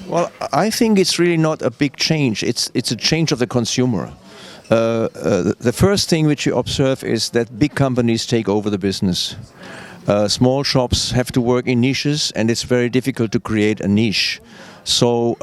Well, I think it's really not a big change. It's a change of the consumer. The first thing which you observe is that big companies take over the business. Small shops have to work in niches, and it's very difficult to create a niche. So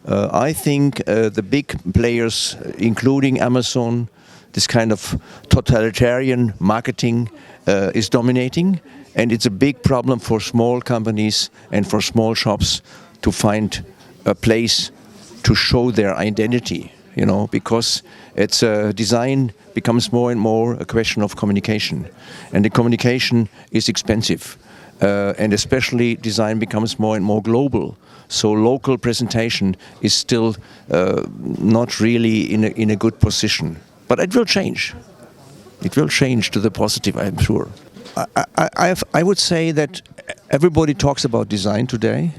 I think the big players, including Amazon, this kind of totalitarian marketing is dominating, and it's a big problem for small companies and for small shops to find a place to show their identity, because it's design becomes more and more a question of communication, and the communication is expensive, and especially design becomes more and more global. So local presentation is still not really in a good position, but it will change. It will change to the positive, I'm sure. I would say that everybody talks about design today,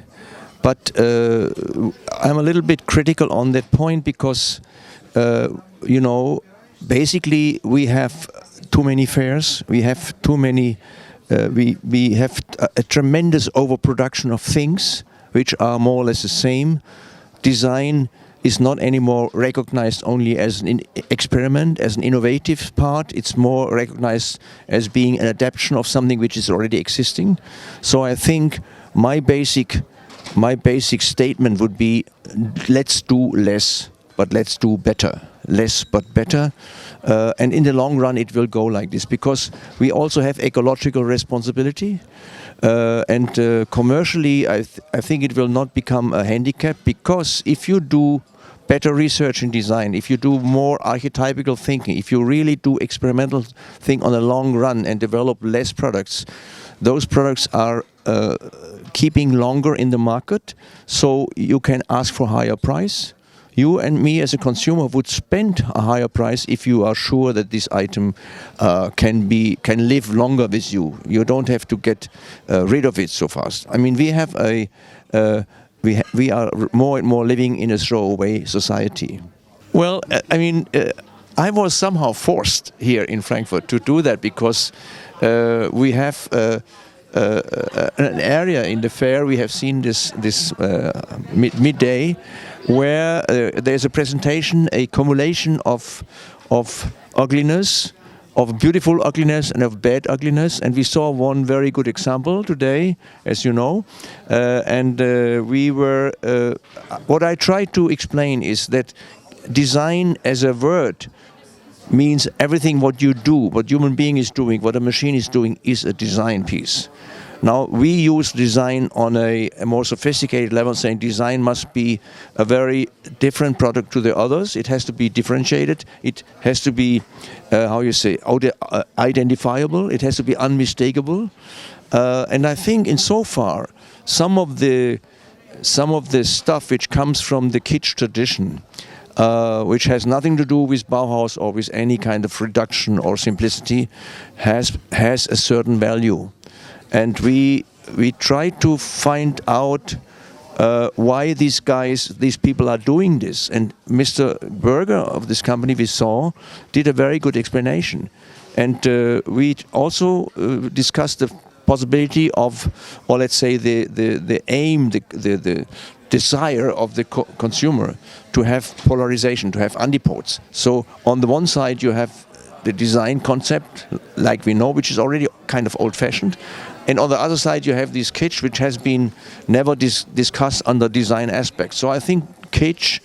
but I'm a little bit critical on that point because, basically we have too many fairs, we have too many, we have a tremendous overproduction of things which are more or less the same. Design is not anymore recognized only as an experiment, as an innovative part. It's more recognized as being an adaptation of something which is already existing. So I think my basic statement would be, let's do less, but let's do better. Less but better. And in the long run it will go like this, because we also have ecological responsibility. And commercially I think it will not become a handicap, because if you do better research in design, if you do more archetypical thinking, if you really do experimental thing on a long run and develop less products, those products are keeping longer in the market, so you can ask for higher price. You and me as a consumer would spend a higher price if you are sure that this item can live longer with you. You don't have to get rid of it so fast. I mean, we have we are more and more living in a throwaway society. Well, I was somehow forced here in Frankfurt to do that, because we have an area in the fair. We have seen this midday, where there's a presentation, a cumulation of ugliness, of beautiful ugliness and of bad ugliness, and we saw one very good example today, as you know, what I tried to explain is that design as a word means everything what you do, what human being is doing, what a machine is doing, is a design piece. Now we use design on a more sophisticated level, saying design must be a very different product to the others. It has to be differentiated. It has to be, identifiable. It has to be unmistakable. And I think insofar, some of the stuff which comes from the kitsch tradition, which has nothing to do with Bauhaus or with any kind of reduction or simplicity, has a certain value. And we try to find out why these people are doing this. And Mr. Berger of this company we saw did a very good explanation. And we also discussed the possibility of, or let's say the aim, the desire of the consumer to have polarization, to have antipodes. So on the one side you have the design concept, like we know, which is already kind of old-fashioned. And on the other side you have this kitsch, which has been never discussed under design aspects. So I think kitsch,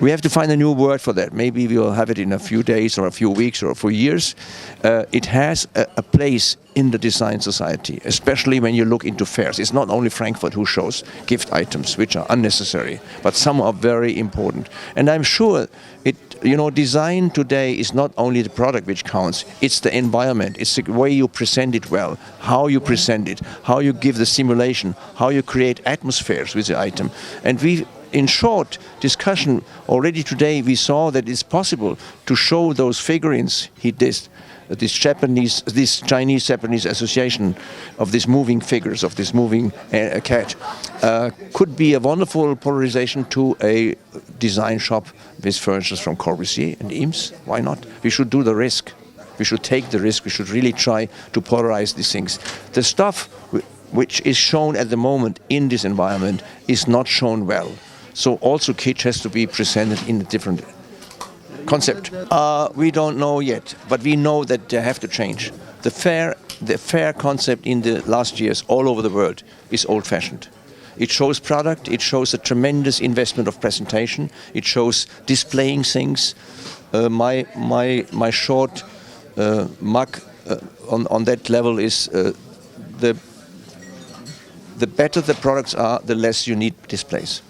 we have to find a new word for that. Maybe we will have it in a few days or a few weeks or for years. It has a place in the design society, especially when you look into fairs. It's not only Frankfurt who shows gift items, which are unnecessary, but some are very important. And I'm sure design today is not only the product which counts, it's the environment, it's the way you present it well, how you present it, how you give the simulation, how you create atmospheres with the item. And in short discussion, already today we saw that it's possible to show those figurines he did, this Chinese-Japanese association of these moving figures, of this moving cat, could be a wonderful polarization to a design shop with furniture from Corbusier and Eames. Why not? We should do the risk. We should take the risk. We should really try to polarize these things. The stuff which is shown at the moment in this environment is not shown well. So also kitsch has to be presented in a different concept. We don't know yet, but we know that they have to change. The fair concept in the last years all over the world is old-fashioned. It shows product, it shows a tremendous investment of presentation, it shows displaying things. My short mug on that level is the better the products are, the less you need displays.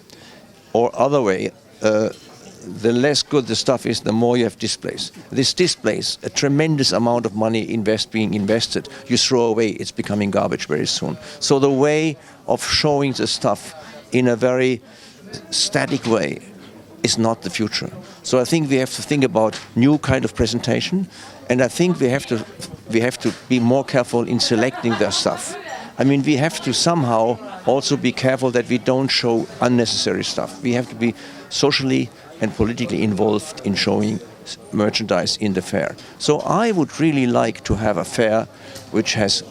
Or other way, the less good the stuff is, the more you have displays. This displays a tremendous amount of money being invested. You throw away, it's becoming garbage very soon. So the way of showing the stuff in a very static way is not the future. So I think we have to think about new kind of presentation, and I think we have to be more careful in selecting their stuff. I mean, we have to somehow also be careful that we don't show unnecessary stuff. We have to be socially and politically involved in showing merchandise in the fair. So I would really like to have a fair which has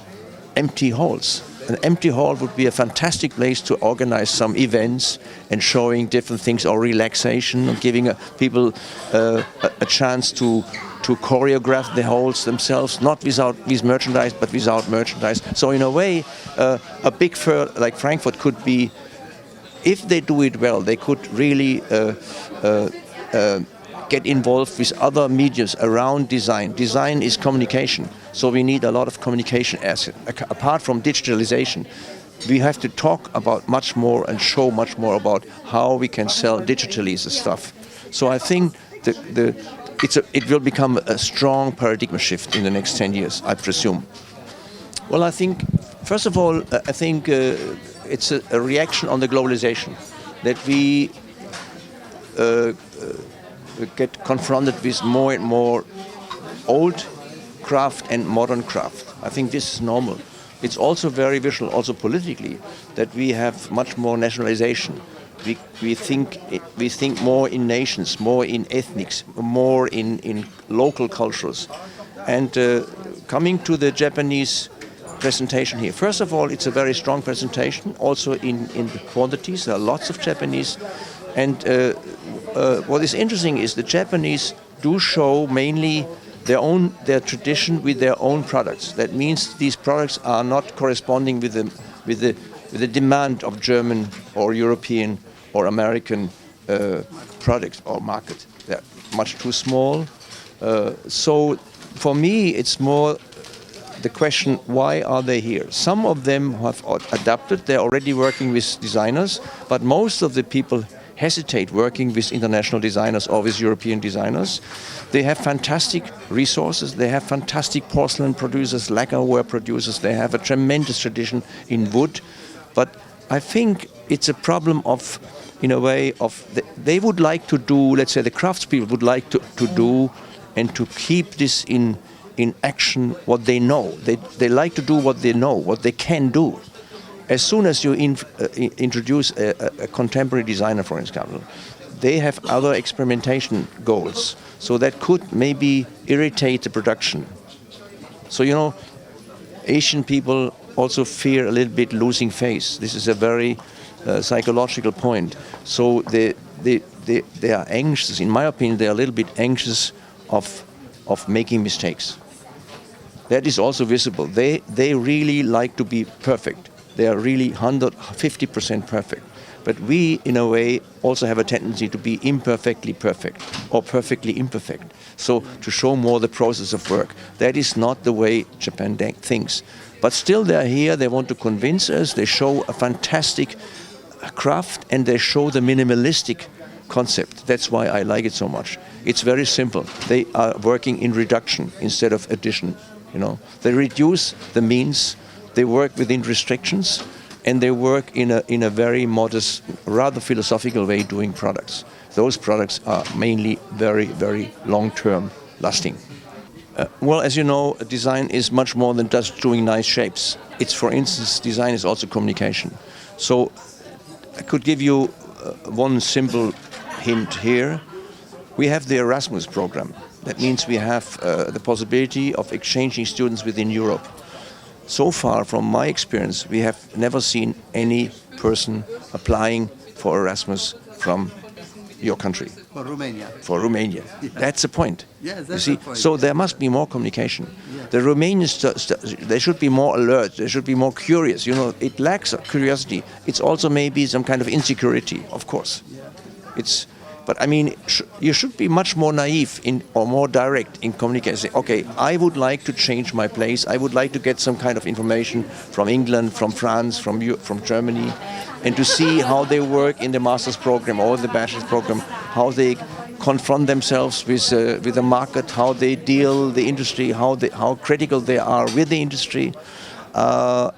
empty halls. An empty hall would be a fantastic place to organize some events and showing different things, or relaxation, or giving people a chance to choreograph the halls themselves, not with merchandise, but without merchandise. So in a way, a big fair like Frankfurt could be, if they do it well, they could really get involved with other mediums around design. Design is communication, so we need a lot of communication asset. Apart from digitalization, we have to talk about much more and show much more about how we can sell digitally the stuff. So I think it will become a strong paradigm shift in the next 10 years, I presume. Well, I think, first of all, I think it's a reaction on the globalization, that we get confronted with more and more old craft and modern craft. I think this is normal. It's also very visual, also politically, that we have much more nationalization. We think more in nations, more in ethnics, more in local cultures. And coming to the Japanese presentation here, first of all, it's a very strong presentation, also in the quantities. There are lots of Japanese. And what is interesting is the Japanese do show mainly their tradition with their own products. That means these products are not corresponding with the demand of German or European or American products or market. They're much too small. So for me, it's more the question, why are they here? Some of them have adapted. They're already working with designers, but most of the people hesitate working with international designers or with European designers. They have fantastic resources. They have fantastic porcelain producers, lacquerware producers. They have a tremendous tradition in wood. But I think it's a problem of, in a way, they would like to do, let's say the craftspeople would like to do and to keep this in action, what they know. They like to do what they know, what they can do. As soon as you introduce a contemporary designer, for example, they have other experimentation goals. So that could maybe irritate the production. So, Asian people also fear a little bit losing face. This is a very psychological point. So they are anxious. In my opinion, they are a little bit anxious of making mistakes. That is also visible. They really like to be perfect. They are really 150% perfect. But we, in a way, also have a tendency to be imperfectly perfect or perfectly imperfect. So to show more the process of work. That is not the way Japan thinks. But still they're here, they want to convince us, they show a fantastic craft and they show the minimalistic concept. That's why I like it so much. It's very simple. They are working in reduction instead of addition. They reduce the means. They work within restrictions, and they work in a very modest, rather philosophical way doing products. Those products are mainly very, very long-term lasting. Well, as you know, design is much more than just doing nice shapes. It's, for instance, design is also communication. So I could give you one simple hint here. We have the Erasmus program. That means we have the possibility of exchanging students within Europe. so far, from my experience, we have never seen any person applying for Erasmus from your country. For Romania. For Romania. Yeah. That's the point. Yes, that's you see, the point. so there must be more communication. Yeah. The Romanians, they should be more alert. They should be more curious. You know, it lacks curiosity. It's also maybe some kind of insecurity, of course. Yeah. But I mean, you should be much more naive or more direct in communication. Okay, I would like to change my place. I would like to get some kind of information from England, from France, from Germany, and to see how they work in the master's program or the bachelor's program, how they confront themselves with the market, how they deal the industry, how critical they are with the industry.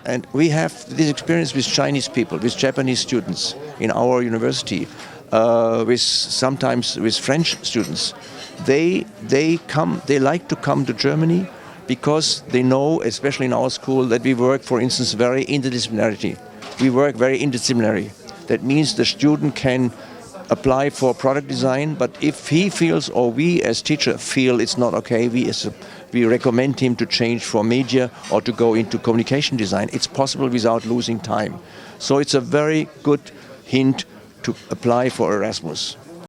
And we have this experience with Chinese people, with Japanese students in our university. Sometimes with French students, they like to come to Germany because they know, especially in our school, that we work, for instance, very interdisciplinarity. We work very interdisciplinary. That means the student can apply for product design, but if he feels, or we as teacher feel it's not okay, we recommend him to change for media or to go into communication design. It's possible without losing time. So it's a very good hint to apply for Erasmus.